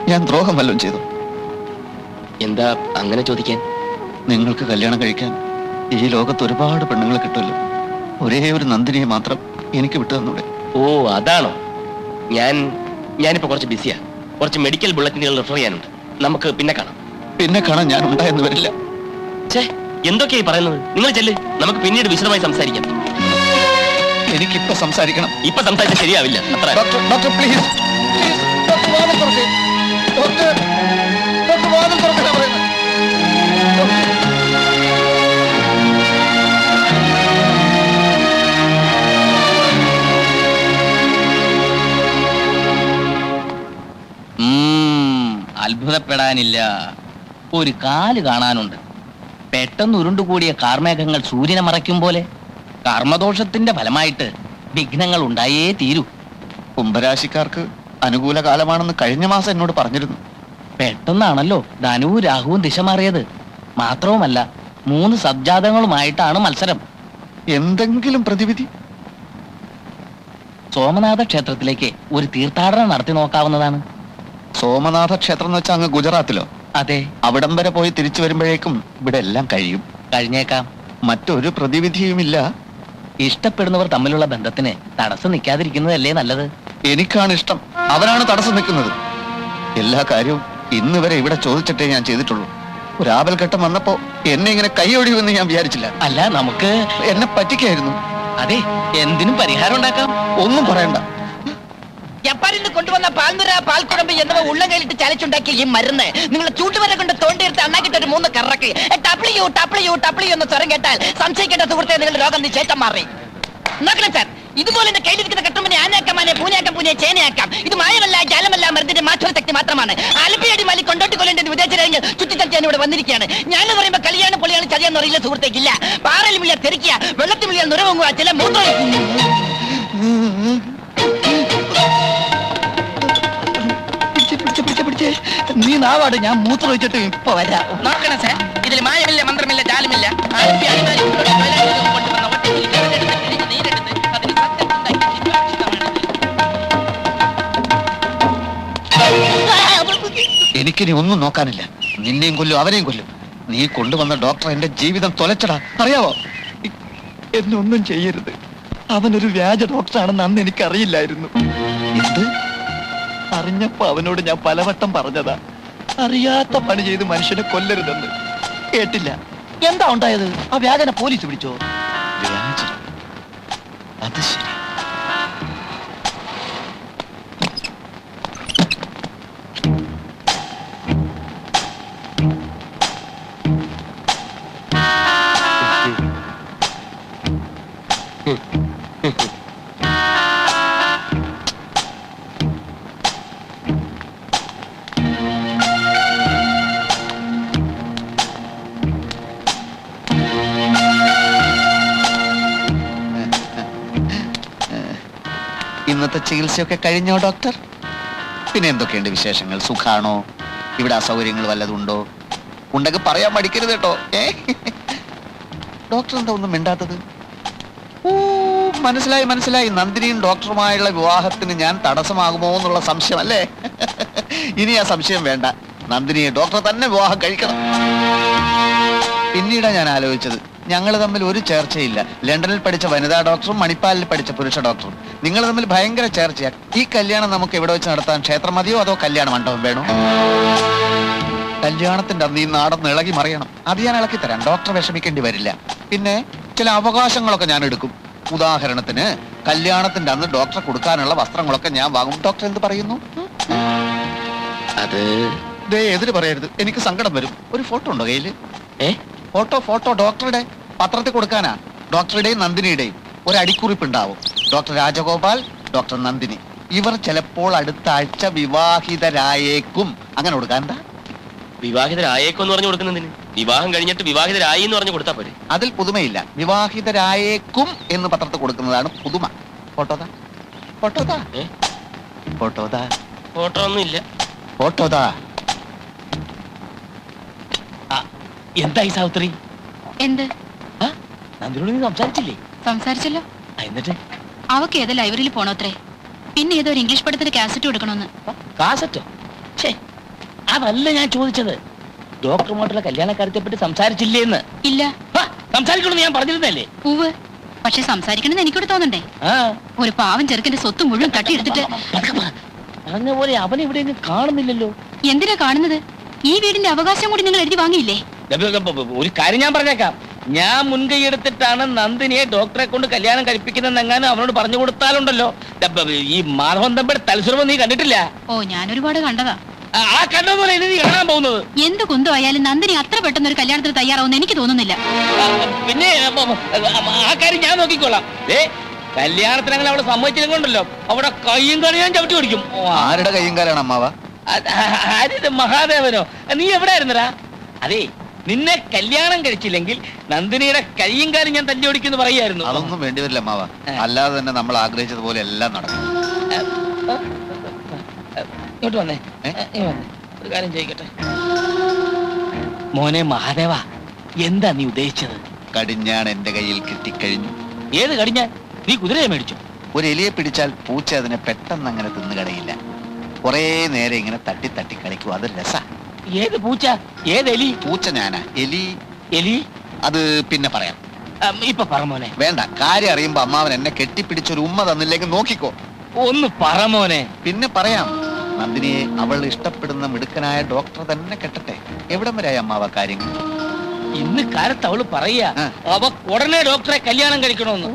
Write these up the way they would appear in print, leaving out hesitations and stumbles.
ഞാൻ ദ്രോഹം വല്ലതും ചെയ്തു? എന്താ അങ്ങനെ ചോദിക്കാൻ? നിങ്ങൾക്ക് കല്യാണം കഴിക്കാൻ ഈ ലോകത്ത് ഒരുപാട് പെണ്ണുങ്ങൾ കിട്ടുമല്ലോ, ഒരേ ഒരു നന്ദിനിയെ മാത്രം എനിക്ക് വിട്ടു തന്നൂടെ? ഓ അതാണോ? ഞാനിപ്പോ കുറച്ച് ബിസിയാ. കുറച്ച് മെഡിക്കൽ ബുള്ളറ്റിനുകൾ റെഫർ ചെയ്യാനുണ്ട്. നമുക്ക് പിന്നെ കാണാം. പിന്നെ കാണാൻ ഞാൻ ഉണ്ടായെന്ന് വരില്ല. ഛേ, എന്തൊക്കെയായി പറയുന്നത്? നിങ്ങൾ ചെല്ല്, നമുക്ക് പിന്നീട് വിശദമായി സംസാരിക്കാം. എനിക്കിപ്പോ സംസാരിക്കണം. ഇപ്പൊ സംസാരിച്ചാൽ ശരിയാവില്ല. അത്ര ഡോക്ടർ, ഡോക്ടർ പ്ലീസ്, ഡോക്ടർ വാതിൽ തുറക്കേ. ഡോക്ടർ, ഡോക്ടർ വാതിൽ തുറക്കണ പറയുന്നത്. അത്ഭുതപ്പെടാനില്ല. ഒരു കാല് കാണാനുണ്ട്. പെട്ടെന്ന് ഉരുണ്ടുകൂടിയ കാർമേഘങ്ങൾ സൂര്യനെ മറയ്ക്കും പോലെ കർമ്മദോഷത്തിന്റെ ഫലമായിട്ട് വിഘ്നങ്ങൾ ഉണ്ടായേ തീരൂ. കുംഭരാശിക്കാർക്ക് അനുകൂല കാലമാണെന്ന് കഴിഞ്ഞ മാസം എന്നോട് പറഞ്ഞിരുന്നു. പെട്ടെന്നാണല്ലോ ധനുവും രാഹുവും ദിശ മാറിയത്. മാത്രവുമല്ല 3 സബ്ജാതങ്ങളുമായിട്ടാണ് മത്സരം. എന്തെങ്കിലും പ്രതിവിധി? സോമനാഥ ക്ഷേത്രത്തിലേക്ക് ഒരു തീർത്ഥാടനം നടത്തി നോക്കാവുന്നതാണ്. സോമനാഥ ക്ഷേത്രം എന്ന് വെച്ചാൽ അങ്ങ് ഗുജറാത്തിലോ? അതെ. അവിടം വരെ പോയി തിരിച്ചു വരുമ്പോഴേക്കും ഇവിടെ എല്ലാം കഴിയും. കഴിഞ്ഞേക്കാം. മറ്റൊരു പ്രതിവിധിയുമില്ല. ഇഷ്ടപ്പെടുന്നവർ തമ്മിലുള്ള ബന്ധത്തിന് തടസ്സം നിൽക്കാതിരിക്കുന്നതല്ലേ നല്ലത്? എനിക്കാണ് ഇഷ്ടം, അവനാണ് തടസ്സം നിൽക്കുന്നത്. എല്ലാ കാര്യവും ഇന്ന് വരെ ഇവിടെ ചോദിച്ചിട്ടേ ഞാൻ ചെയ്തിട്ടുള്ളൂ. ഒരു ആപൽഘട്ടം വന്നപ്പോ എന്നെ ഇങ്ങനെ കൈയൊഴിയുമെന്ന് ഞാൻ വിചാരിച്ചില്ല. അല്ല, നമുക്ക് എന്നെ പറ്റിക്കായിരുന്നു. അതെ, എന്തിനും പരിഹാരം ഉണ്ടാക്കാം. ഒന്നും പറയണ്ട. ജപ്പാനിൽ നിന്ന് കൊണ്ടുവന്ന പാൽനുര, പാൽക്കുഴമ്പ് എന്നിവ ഉള്ളം കയ്യിലിട്ട് ചലച്ചുണ്ടാക്കിയ ഈ മരുന്ന് നിങ്ങൾ ചൂട്ടുവരെ കൊണ്ട് തോണ്ടിയെടുത്ത് അണ്ണാക്കിട്ട് ഒരു 3 കറക്ക് ടപ്ലിയു ടപ്ലിയു ടപ്ലിയു എന്ന് സ്വരം കേട്ടാൽ സംശയിക്കേണ്ട സുഹൃത്തെ നിങ്ങളുടെ രോഗം നിശ്ചയിച്ചം മാറി. നോക്കണം സാർ, ഇതുപോലെ എന്റെ കയ്യിലിരിക്കുന്ന കട്ടുമ്പനെ ആനയാക്കാമാനെ പൂനയാക്കാം, പൂനെ ചേനയാക്കാം. ഇത് മായമല്ല, ജാലമല്ല, മരുന്നിന്റെ മാറ്റൊരു ശക്തി മാത്രമാണ്. ആലപ്പിയടി മാലി കൊണ്ടോട്ടി കൊല്ലേണ്ട വിദേശ രാജ്യങ്ങൾ ചുറ്റിത്തടിച്ചാൻ ഇവിടെ വന്നിരിക്കുകയാണ്. ഞാൻ പറയുമ്പോ കല്യാണം പൊളിയാണ് ചതിയാന്ന് അറിയില്ല സുഹൃത്തേക്കില്ല. പാറയിൽ മുള്ളിയാൽ തെറിക്കുക, വെള്ളത്തിൽ മുള്ളിയാൽ നുരവങ്ങുക, ചില മൂത്ര. നീ നാവാട്, ഞാൻ മൂത്രം ഒഴിച്ചിട്ട് ഇപ്പൊ വരാം. നോക്കണം സാർ, ഇതിൽ മായമില്ല, മന്ത്രമില്ല, ജാലമില്ല. എനിക്കിനി ഒന്നും നോക്കാനില്ല. നിന്നെയും കൊല്ലും, അവനെയും കൊല്ലും. നീ കൊണ്ടുവന്ന ഡോക്ടർ എന്റെ ജീവിതം തൊലച്ചടാ, അറിയാവോ? എന്നെ ഒന്നും ചെയ്യരുത്. അവനൊരു വ്യാജ ഡോക്ടറാണെന്ന് അന്ന് എനിക്കറിയില്ലായിരുന്നു. എന്ത്? അറിഞ്ഞപ്പോ അവനോട് ഞാൻ പലവട്ടം പറഞ്ഞതാ, അറിയാത്ത പണി ചെയ്ത് മനുഷ്യനെ കൊല്ലരുതെന്ന്. കേട്ടില്ല. എന്താ ഉണ്ടായത്? ആ വ്യാജനെ പോലീസ് പിടിച്ചോ? വ്യാജം? അത് ശരി. ഇന്നത്തെ ചികിത്സയൊക്കെ കഴിഞ്ഞോ ഡോക്ടർ? പിന്നെ എന്തൊക്കെയുണ്ട് വിശേഷങ്ങൾ? സുഖാണോ? ഇവിടെ അസൗകര്യങ്ങൾ വല്ലതുണ്ടോ? ഉണ്ടെങ്കിൽ പറയാൻ മടിക്കരുത് കേട്ടോ. ഡോക്ടർ എന്താ ഒന്നും മിണ്ടാത്തത്? ഓ, മനസ്സിലായി മനസ്സിലായി. നന്ദിനിയും ഡോക്ടറുമായുള്ള വിവാഹത്തിന് ഞാൻ തടസ്സമാകുമോ എന്നുള്ള സംശയം അല്ലേ? ഇനി ആ സംശയം വേണ്ട. നന്ദിനിയെ ഡോക്ടർ തന്നെ വിവാഹം കഴിക്കണം. പിന്നീടാ ഞാൻ ആലോചിച്ചത്, ഞങ്ങൾ തമ്മിൽ ഒരു ചേർച്ചയില്ല. ലണ്ടനിൽ പഠിച്ച വനിതാ ഡോക്ടറും മണിപ്പാലിൽ പഠിച്ച പുരുഷ ഡോക്ടറും. നിങ്ങൾ തമ്മിൽ ഭയങ്കര ചേർച്ചയാ. ഈ കല്യാണം നമുക്ക് എവിടെ വെച്ച് നടത്താൻ? ക്ഷേത്രം മതിയോ അതോ കല്യാണ മണ്ഡപം വേണോ? കല്യാണത്തിന്റെ അന്ന് ഈ നാടൊന്ന് ഇളകി മറിയണം. അത് ഞാൻ ഇളക്കി തരാം. ഡോക്ടർ വിഷമിക്കേണ്ടി വരില്ല. പിന്നെ ചില അവകാശങ്ങളൊക്കെ ഞാൻ എടുക്കും. ഉദാഹരണത്തിന് കല്യാണത്തിന്റെ അന്ന് ഡോക്ടറെ കൊടുക്കാനുള്ള വസ്ത്രങ്ങളൊക്കെ ഞാൻ വാങ്ങും. ഡോക്ടർ എന്ത് പറയുന്നു? അത് എതിര് പറയരുത്, എനിക്ക് സങ്കടം വരും. ഒരു ഫോട്ടോ ഉണ്ടോ കയ്യില്? ഫോട്ടോ ഡോക്ടറുടെ പത്രത്തിൽ കൊടുക്കാനാ. ഡോക്ടറുടെയും നന്ദിനിയുടെയും ഒരു അടിക്കുറിപ്പ് ഉണ്ടാവും. Doctor Rajagopal, doctor Nandini. ഇവർ ചിലപ്പോൾ അടുത്ത ആഴ്ച വിവാഹിതരായേക്കും. അങ്ങനെ കൊടുക്കാൻ എന്താ? വിവാഹിതരായേക്കും എന്ന് പറഞ്ഞു കൊടുക്കുന്നതിന് വിവാഹം കഴിഞ്ഞിട്ട് വിവാഹിതരായി എന്ന് പറഞ്ഞു കൊടുത്താ പോരെ? അതിൽ പുതുമയില്ല. വിവാഹിതരായേക്കും എന്ന് പത്രത്തിൽ കൊടുക്കുന്നതാണ് പുതുമ. ഫോട്ടോതാ, ഫോട്ടോതാ, ഫോട്ടോതാ. ഫോട്ടോ ഒന്നും ഇല്ല. ഫോട്ടോതാ. എന്തായി സാവിത്രി? എന്ത്? നന്ദിനോട് നീ സംസാരിച്ചില്ലേ? സംസാരിച്ചല്ലോ. എന്നിട്ട് അവക്ക് ഏതോ ലൈബ്രറിയിൽ പോണോത്രേ. പിന്നെ ഏതോ ഒരു ഇംഗ്ലീഷ് പഠിത്തത്തിന് കാസറ്റ് കൊടുക്കണമെന്ന്. കാസറ്റോ? അതല്ല ഞാൻ ചോദിച്ചത്. ഡോക്ടറുമായിട്ടുള്ള കല്യാണക്കാര്യത്തെ പറ്റി സംസാരിച്ചില്ലേ എന്ന്. ഇല്ല. സംസാരിക്കണമെന്ന് ഞാൻ പറഞ്ഞിരുന്നല്ലേ? പൂവ്. പക്ഷെ സംസാരിക്കണമെന്ന് എനിക്കൂടെ തോന്നണ്ടേ? ആ ഒരു പാവം ചെറുക്കന്റെ സ്വത്ത് മുഴുവൻ തട്ടിയെടുത്തിട്ട് പറഞ്ഞ പോലെ അവൻ ഇവിടെ കാണുന്നില്ലല്ലോ. എന്തിനാ കാണുന്നത്? ഈ വീടിന്റെ അവകാശം കൂടി നിങ്ങൾ എഴുതി വാങ്ങിയില്ലേ? ഒരു കാര്യം ഞാൻ പറഞ്ഞേക്കാം. ഞാൻ മുൻകൈ എടുത്തിട്ടാണ് നന്ദിനിയെ ഡോക്ടറെ കൊണ്ട് കല്യാണം കഴിപ്പിക്കുന്നതെങ്ങാനും അവനോട് പറഞ്ഞു കൊടുത്താലുണ്ടല്ലോ, ഈ മാധവൻ തമ്പിയുടെ തലസുരമ നീ കണ്ടിട്ടില്ല? ഓ, ഞാൻ ഒരുപാട് കണ്ടതാ. ആ കണ്ടതുപോലെ ഇനി നീ കാണാൻ പോകുന്നത്. എന്ത് കുന്തമായാലും നന്ദിനി അത്ര പെട്ടെന്ന് ഒരു കല്യാണത്തിന് തയ്യാറാവുന്ന എനിക്ക് തോന്നുന്നില്ല. പിന്നെ ആ കാര്യം ഞാൻ നോക്കിക്കോളാം. കല്യാണത്തിന് അങ്ങനെ അവളെ സമ്മതിച്ചില്ലെങ്കിലുണ്ടല്ലോ അവിടെ കയ്യും കളി ഞാൻ ചവിട്ടി ഓടിക്കും. ആരുടെ കയ്യും കാലാണ് അമ്മാവ? ആരിത് മഹാദേവനോ? നീ എവിടെ ആയിരുന്നടാ? അതെ, നിന്നെ കല്യാണം കഴിച്ചില്ലെങ്കിൽ നന്ദിനിയുടെ കയ്യും കാലും ഞാൻ തല്ലി ഓടിക്കുന്നു പറയായിരുന്നു. അതൊന്നും വേണ്ടിവരില്ല അമ്മാവ. അല്ലാതെ തന്നെ നമ്മൾ ആഗ്രഹിച്ചതുപോലെ എല്ലാം നടക്കും. ഇങ്ങോട്ട് വന്നേ. ഒരു കാര്യം ചെയ്യിക്കട്ടെ. മോനെ മഹാദേവ, എന്താ നീ ഉദ്ദേശിച്ചത്? കടിഞ്ഞാൺ എന്റെ കയ്യിൽ കിട്ടിക്കഴിഞ്ഞു. ഏത് കടിഞ്ഞാൻ? നീ കുതിരയെ മേടിച്ചു? ഒരു എലിയെ പിടിച്ചാൽ പൂച്ച അതിനെ പെട്ടെന്ന് അങ്ങനെ തിന്നുകടയില്ല. കുറേ നേരം ഇങ്ങനെ തട്ടി തട്ടി കളിക്കും. അതൊരു രസ. ഏത് പൂച്ച? ഏത് എലി? പൂച്ച ഞാനാ. എലി എലി അത് പിന്നെ പറയാം. ഇപ്പൊ പറ മോനെ. വേണ്ട, കാര്യം അറിയുമ്പോ അമ്മാവൻ എന്നെ കെട്ടിപ്പിടിച്ചൊരു ഉമ്മ തന്നില്ലെങ്കിൽ നോക്കിക്കോ. ഒന്ന് പറ മോനെ. പിന്നെ പറയാം. നന്ദിനിയെ അവൾ ഇഷ്ടപ്പെടുന്ന മിടുക്കനായ ഡോക്ടർ തന്നെ കെട്ടട്ടെ. എവിടം വരെയായി അമ്മാവ കാര്യങ്ങൾ? ഇന്ന് കാലത്ത് അവള് പറയാ അവ ഉടനെ ഡോക്ടറെ കല്യാണം കഴിക്കണമെന്ന്.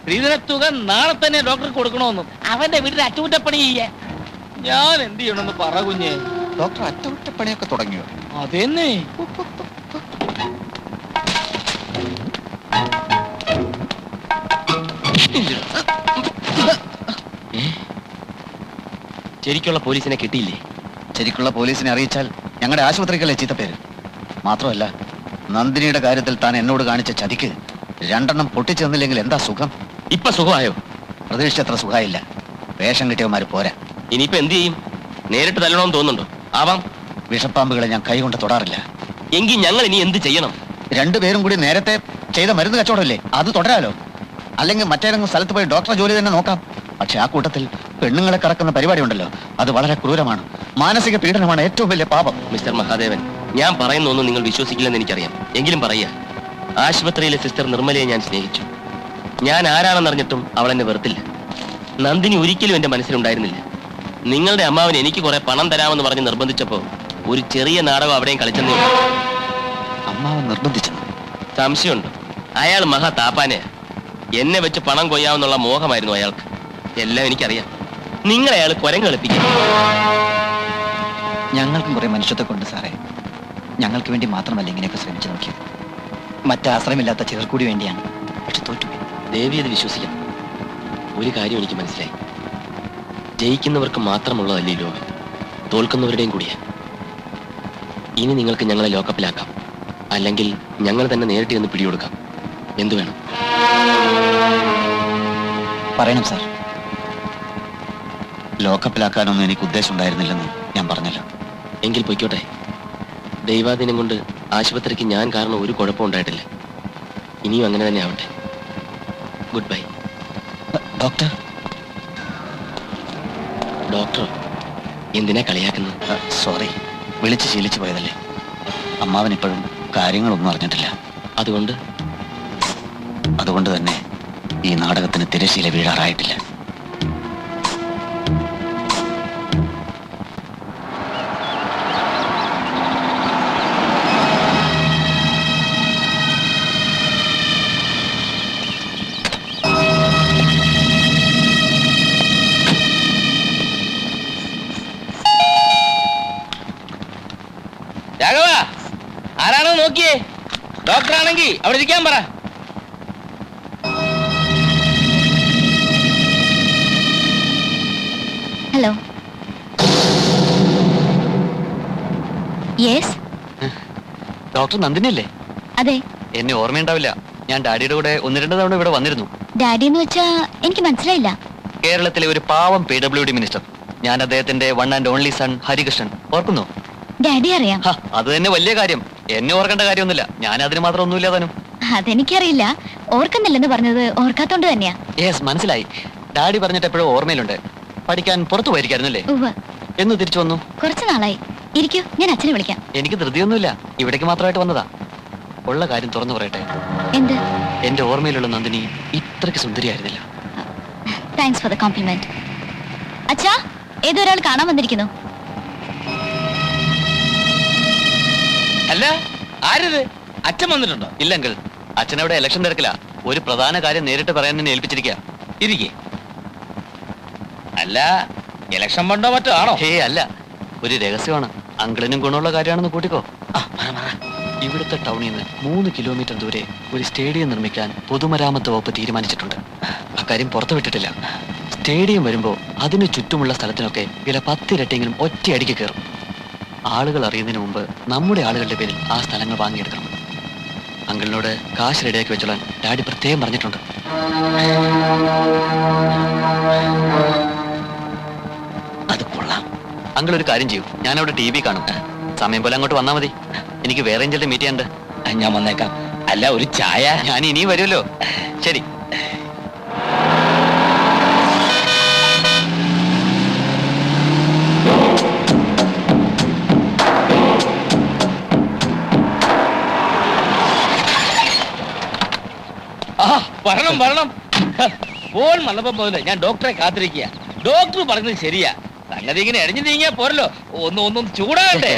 സ്ത്രീധനത്തുക നാളെ തന്നെ ഡോക്ടർക്ക് കൊടുക്കണമെന്നും അവന്റെ വീട്ടിൽ അറ്റകുറ്റപ്പണി ചെയ്യാ. ഞാൻ എന്ത് ചെയ്യണമെന്ന് പറ കുഞ്ഞെ. ഡോക്ടർ അറ്റകുറ്റപ്പണിയൊക്കെ തുടങ്ങിയോ? അതെന്നെ. ശരിക്കുള്ള പോലീസിനെ കിട്ടിയില്ലേ? ശരിക്കുള്ള പോലീസിനെ അറിയിച്ചാൽ ഞങ്ങളുടെ ആശുപത്രിക്കല്ലേ ചീത്തപ്പേര്. മാത്രമല്ല, നന്ദിനിയുടെ കാര്യത്തിൽ താൻ എന്നോട് കാണിച്ച ചതിക്ക് 2 പൊട്ടിച്ചു തന്നില്ലെങ്കിൽ എന്താ സുഖം? ഇപ്പൊ സുഖമായോ? പ്രതീക്ഷിച്ചത്ര സുഖമായില്ല. വേഷം കിട്ടിയവന്മാര് പോരാ. ഇനിയിപ്പോ എന്ത് ചെയ്യും? നേരിട്ട് തല്ലണമെന്ന് തോന്നുന്നുണ്ടോ? ആവാം. വിഷപ്പാമ്പുകളെ ഞാൻ കൈകൊണ്ട് തൊടാറില്ല. എങ്കിൽ ഞങ്ങൾ ഇനി എന്ത് ചെയ്യണം? 2 പേരും കൂടി നേരത്തെ ചെയ്ത മരുന്ന് കച്ചവടമല്ലേ, അത് തുടരാലോ. അല്ലെങ്കിൽ മറ്റേതെങ്കിലും സ്ഥലത്ത് പോയി ഡോക്ടറെ ജോലി തന്നെ നോക്കാം. പക്ഷെ ആ കൂട്ടത്തിൽ പെണ്ണുങ്ങളെ കറക്കുന്ന പരിപാടി ഉണ്ടല്ലോ, അത് വളരെ ക്രൂരമാണ്. മാനസിക പീഡനമാണ് ഏറ്റവും വലിയ പാപം. മിസ്റ്റർ മഹാദേവൻ, ഞാൻ പറയുന്നൊന്നും നിങ്ങൾ വിശ്വസിക്കില്ലെന്ന് എനിക്കറിയാം. എങ്കിലും പറയാ, ആശുപത്രിയിലെ സിസ്റ്റർ നിർമ്മലയെ ഞാൻ സ്നേഹിച്ചു. ഞാൻ ആരാണെന്നറിഞ്ഞിട്ടും അവൾ എന്നെ വെറുത്തില്ല. നന്ദിനി ഒരിക്കലും എന്റെ മനസ്സിലുണ്ടായിരുന്നില്ല. നിങ്ങളുടെ അമ്മാവൻ എനിക്ക് കുറെ പണം തരാമെന്ന് പറഞ്ഞ് നിർബന്ധിച്ചപ്പോ ഒരു ചെറിയ നാടകം അവിടെയും കളിച്ചെന്നേ ഉള്ളൂ. അമ്മാവൻ നിർബന്ധിച്ചു? സംശയമുണ്ട്. അയാൾ മഹാ താപ്പാനെയാ. എന്നെ വെച്ച് പണം കൊയ്യാമെന്നുള്ള മോഹമായിരുന്നു അയാൾക്ക്. എല്ലാം എനിക്കറിയാം. നിങ്ങളെ അയാൾ കുരങ്ങ് കളിപ്പിക്കും. ഞങ്ങൾക്കും കുറെ മനുഷ്യത്തെ കൊണ്ട് സാറേ. ഞങ്ങൾക്ക് വേണ്ടി മാത്രമല്ല ഇങ്ങനെയൊക്കെ ശ്രമിച്ചു നോക്കിയത്. മറ്റാശ്രയമില്ലാത്ത ചിലർ കൂടി വേണ്ടിയാണ്. പക്ഷെ തോറ്റുപോയി. ദേവി അത് വിശ്വസിക്കണം. ഒരു കാര്യം എനിക്ക് മനസ്സിലായി. ജയിക്കുന്നവർക്ക് മാത്രമുള്ളതല്ലേ ഈ ലോകം, തോൽക്കുന്നവരുടെയും കൂടിയാ. ഇനി നിങ്ങൾക്ക് ഞങ്ങളെ ലോക്കപ്പിലാക്കാം, അല്ലെങ്കിൽ ഞങ്ങൾ തന്നെ നേരിട്ട് ചെന്ന് പിടികൊടുക്കാം. എന്തു വേണം? പറയണം സാർ. ലോക്കപ്പിലാക്കാനൊന്നും എനിക്ക് ഉദ്ദേശം ഉണ്ടായിരുന്നില്ലെന്ന് ഞാൻ പറഞ്ഞല്ലോ. എങ്കിൽ പൊയ്ക്കോട്ടെ. ദൈവാധീനം കൊണ്ട് ആശുപത്രിക്ക് ഞാൻ കാരണം ഒരു കുഴപ്പം ഉണ്ടായിട്ടില്ല. ഇനിയും അങ്ങനെ തന്നെ ആവട്ടെ. Good bye. ഡോക്ടർ? ഡോക്ടർ എന്തിനാ കളിയാക്കുന്നത്? സോറി, വിളിച്ച് ശീലിച്ചു പോയതല്ലേ. അമ്മാവൻ ഇപ്പോഴും കാര്യങ്ങളൊന്നും അറിഞ്ഞിട്ടില്ല. അതുകൊണ്ട് തന്നെ ഈ നാടകത്തിന് തിരശ്ശീല വീഴാറായിട്ടില്ല. രാഘവ, ആരാണോ നോക്കിയേ? ഡോക്ടറാണെങ്കിൽ അവിടെ ഇരിക്കാൻ പറ. ഹലോ. യെസ്, ഡോക്ടർ നന്ദിനിയല്ലേ? അതെ. എന്നെ ഓർമ്മയുണ്ടാവില്ല. ഞാൻ ഡാഡിയുടെ കൂടെ 1-2 തവണ ഇവിടെ വന്നിരുന്നു. ഡാഡി എന്ന് വെച്ചാ എനിക്ക് മനസ്സിലായില്ല. കേരളത്തിലെ ഒരു പാവം PWD മിനിസ്റ്റർ. ഞാൻ അദ്ദേഹത്തിന്റെ 1 and only സൺ ഹരികൃഷ്ണൻ. ഓർക്കുന്നു? ഡാഡി അറിയാം. അത് തന്നെ വലിയ കാര്യം. എന്നെ ഓർക്കേണ്ട കാര്യമൊന്നുമില്ല. ഞാൻ അതിന് മാത്രം ഒന്നുമില്ല താനും. അതെനിക്കറിയില്ല. ഓർക്കുന്നില്ലെന്ന് പറഞ്ഞത് ഓർക്കാത്തോണ്ട് തന്നെയാ. യെസ്, മനസ്സിലായി. ഡാഡി പറഞ്ഞിട്ട് എപ്പോഴും ഓർമ്മയിലുണ്ട്. പഠിക്കാൻ പുറത്തു പോയിരിക്കായിരുന്നല്ലേ? ഉവ്വ്. എന്ന് തിരിച്ചു വന്നു? കുറച്ചു നാളായി. ഇരിക്കൂ, ഞാൻ അച്ഛനെ വിളിക്കാം. എനിക്ക് ധൃതിയൊന്നുമില്ല, ഇവിടേക്ക് മാത്രമായിട്ട് വന്നതാ. ഉള്ള കാര്യം തുറന്നു പറയട്ടെ. എന്ത്? എന്റെ ഓർമ്മയിലുള്ള നന്ദിനി ഇത്രയ്ക്ക് സുന്ദരിയായിരുന്നില്ല. Thanks for the compliment. അച്ഛാ, ഏതൊരാൾ കാണാൻ വന്നിരിക്കുന്നു. അല്ല, ആരത്? അച്ഛൻ വന്നിട്ടുണ്ടോ? ഇല്ലെങ്കിൽ അച്ഛനവിടെ ഇലക്ഷൻ തിരക്കില്ല. ഒരു പ്രധാന കാര്യം നേരിട്ട് പറയാൻ എന്നെ ഏൽപ്പിച്ചിരിക്കുക. ഇരിക്കേ. അല്ല, ഇലക്ഷൻ ഫണ്ടോ മറ്റോ ആണോ? ഹേ അല്ല, ഒരു രഹസ്യമാണ്. അങ്കിളിനും ഗുണമുള്ള കാര്യമാണെന്ന് കൂട്ടിക്കോ. ഇവിടുത്തെ ടൗണിൽ നിന്ന് 3 കിലോമീറ്റർ ദൂരെ ഒരു സ്റ്റേഡിയം നിർമ്മിക്കാൻ പൊതുമരാമത്ത് വകുപ്പ് തീരുമാനിച്ചിട്ടുണ്ട്. അക്കാര്യം പുറത്തു വിട്ടിട്ടില്ല. സ്റ്റേഡിയം വരുമ്പോൾ അതിനു ചുറ്റുമുള്ള സ്ഥലത്തിനൊക്കെ വില 10 ഇരട്ടിയെങ്കിലും ഒറ്റയടിക്ക് കയറും. ആളുകൾ അറിയുന്നതിന് മുമ്പ് നമ്മുടെ ആളുകളുടെ പേരിൽ ആ സ്ഥലങ്ങൾ വാങ്ങിയെടുക്കണം. അങ്കിളിനോട് കാശ് റെഡിയാക്കി വെച്ചോളാൻ ഡാഡി പ്രത്യേകം പറഞ്ഞിട്ടുണ്ട്. അത് കൊള്ളാം. അങ്കിൾ ഒരു കാര്യം ചെയ്യും, ഞാൻ അവിടെ TV കാണും. സമയം പോലെ അങ്ങോട്ട് വന്നാൽ മതി. എനിക്ക് വേറെ ചിലരുടെ മീറ്റ് ചെയ്യാനുണ്ട്. ഞാൻ വന്നേക്കാം. അല്ല, ഒരു ചായ? ഞാൻ ഇനിയും വരുമല്ലോ. ശരി. വരണം വരണം. ഫോൺ വന്നപ്പോ മുതല് ഞാൻ ഡോക്ടറെ കാത്തിരിക്കുക. ഡോക്ടർ പറഞ്ഞത് ശരിയാ. സംഗതി ഇങ്ങനെ എടിഞ്ഞു നീങ്ങിയാ പോരല്ലോ. ഒന്നും ചൂടാകട്ടെ.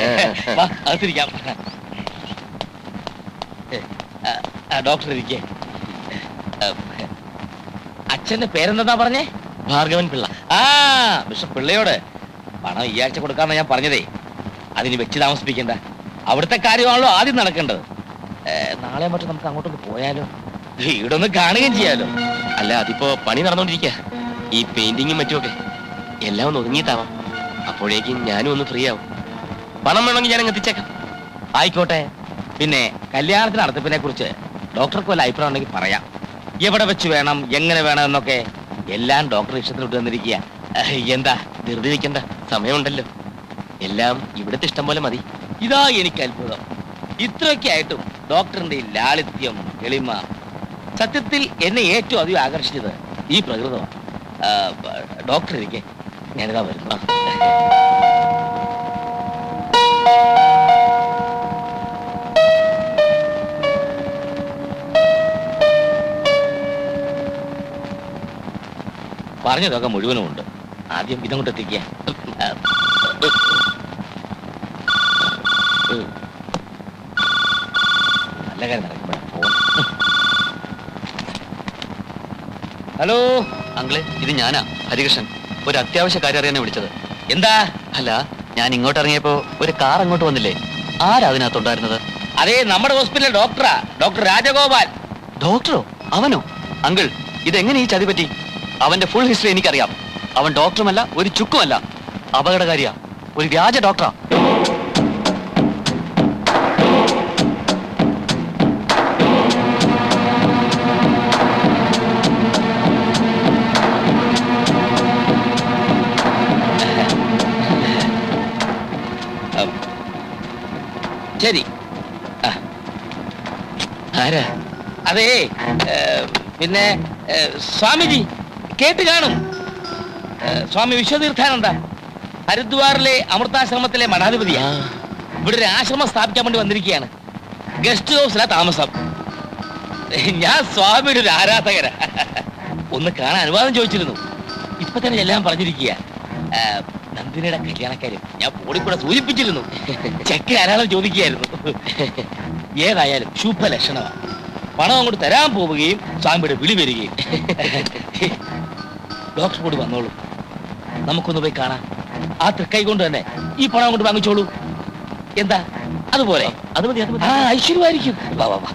വാ, അകത്തിരിക്കാം. ഡോക്ടർ ഇരിക്കേ. അച്ഛന്റെ പേരെന്താ പറഞ്ഞേ? ഭാർഗവൻ പിള്ള. ആ, ബിഷപ്പ് പിള്ളയോട് പണം ഈ ആഴ്ച കൊടുക്കാന്നാ ഞാൻ പറഞ്ഞതേ. അതിന് വെച്ച് താമസിപ്പിക്കണ്ട. അവിടുത്തെ കാര്യമാണല്ലോ ആദ്യം നടക്കേണ്ടത്. നാളെ മറ്റും നമുക്ക് അങ്ങോട്ടൊന്ന് പോയാലോ? വീടൊന്ന് കാണുകയും ചെയ്യാലോ. അല്ല, അതിപ്പോ പണി നടന്നുകൊണ്ടിരിക്കുക. ഈ പെയിന്റിങ്ങും മറ്റുമൊക്കെ എല്ലാം ഒന്ന് ഒതുങ്ങിയിട്ടാവാം. അപ്പോഴേക്കും ഞാനും ഒന്ന് ഫ്രീ ആവും. പണം വേണമെങ്കിൽ ഞാൻ അങ്ങ് എത്തിച്ചേക്കാം. ആയിക്കോട്ടെ. പിന്നെ കല്യാണത്തിന് നടത്തിപ്പിനെ കുറിച്ച് ഡോക്ടർക്ക് വല്ല അഭിപ്രായം ഉണ്ടെങ്കിൽ പറയാം. എവിടെ വെച്ച് വേണം, എങ്ങനെ വേണം എന്നൊക്കെ എല്ലാം ഡോക്ടർ ഇഷ്ടത്തിന് വിട്ടു തന്നിരിക്കുക. എന്താ ധൃതി വെക്കണ്ട, സമയമുണ്ടല്ലോ. എല്ലാം ഇവിടുത്തെ ഇഷ്ടം പോലെ മതി. ഇതാ എനിക്ക് അത്ഭുതം. ഇത്രയൊക്കെ ആയിട്ടും ഡോക്ടറിന്റെ ഈ ലാളിത്യം, എളിമ, സത്യത്തിൽ എന്നെ ഏറ്റവും അധികം ആകർഷിച്ചത് ഈ പ്രകൃതമാണ്. ഡോക്ടർ ഇരിക്കെ, ഞാനിതാ വരുന്നു. പറഞ്ഞതൊക്കെ മുഴുവനും ഉണ്ട്. ആദ്യം ഇതങ്ങോട്ട് എത്തിക്കുക. നല്ല കാര്യം നടക്കുമ്പോഴാണ് ഫോൺ. ഹലോ അങ്കിളെ, ഇത് ഞാനാ, ഹരികൃഷ്ണൻ. ഒരു അത്യാവശ്യ കാര്യം അറിയാനാ വിളിച്ചത്. എന്താ? അല്ല, ഞാൻ ഇങ്ങോട്ട് ഇറങ്ങിയപ്പോ ഒരു കാർ അങ്ങോട്ട് വന്നില്ലേ? ആരാ അതിനകത്തുണ്ടായിരുന്നത്? അതേ, നമ്മുടെ ഹോസ്പിറ്റലിലെ ഡോക്ടറാ, ഡോക്ടർ രാജഗോപാൽ. ഡോക്ടറോ? അവനോ? അങ്കിൾ, ഇതെങ്ങനെ ഈ ചതി പറ്റി? അവന്റെ ഫുൾ ഹിസ്റ്ററി എനിക്കറിയാം. അവൻ ഡോക്ടറുമല്ല, ഒരു ചുക്കുമല്ല, അപകടകാരിയാ, ഒരു വ്യാജ ഡോക്ടറാ. ശരി. ആരാ? അതേ, പിന്നെ സ്വാമിജി കേട്ട് കാണും. സ്വാമി വിശ്വതീർത്ഥാനന്ദ ഹരിദ്വാറിലെ അമൃതാശ്രമത്തിലെ മഠാധിപതിയാ. ഇവിടെ ഒരു ആശ്രമം സ്ഥാപിക്കാൻ വേണ്ടി വന്നിരിക്കുകയാണ്. ഗസ്റ്റ് ഹൗസിലാ താമസം. ഞാൻ സ്വാമിയുടെ ഒരു ആരാധകരാ. ഒന്ന് കാണാൻ അനുവാദം ചോദിച്ചിരുന്നു. ഇപ്പൊ തന്നെ എല്ലാം പറഞ്ഞിരിക്കുക. നന്ദിനിയുടെ കല്യാണക്കാര്യം ഞാൻ ഫോണിൽ കൂടെ സൂചിപ്പിച്ചിരുന്നു. ചെക്ക് ധാരാളം ചോദിക്കുകയായിരുന്നു. ഏതായാലും ശുഭലക്ഷണമാണ്. പണം അങ്ങോട്ട് തരാൻ പോവുകയും സ്വാമിയുടെ വിളി വരികയും. ഡോക്ടർ കൂടി വന്നോളൂ, നമുക്കൊന്ന് പോയി കാണാം. ആ തൃക്കൈ കൊണ്ട് തന്നെ ഈ പണം അങ്ങോട്ട് വാങ്ങിച്ചോളൂ. എന്താ? അതുപോലെ? അത് മതി, അത് മതി. ആ, ഐശ്വര്യമായിരിക്കും. വാ വാ വാ.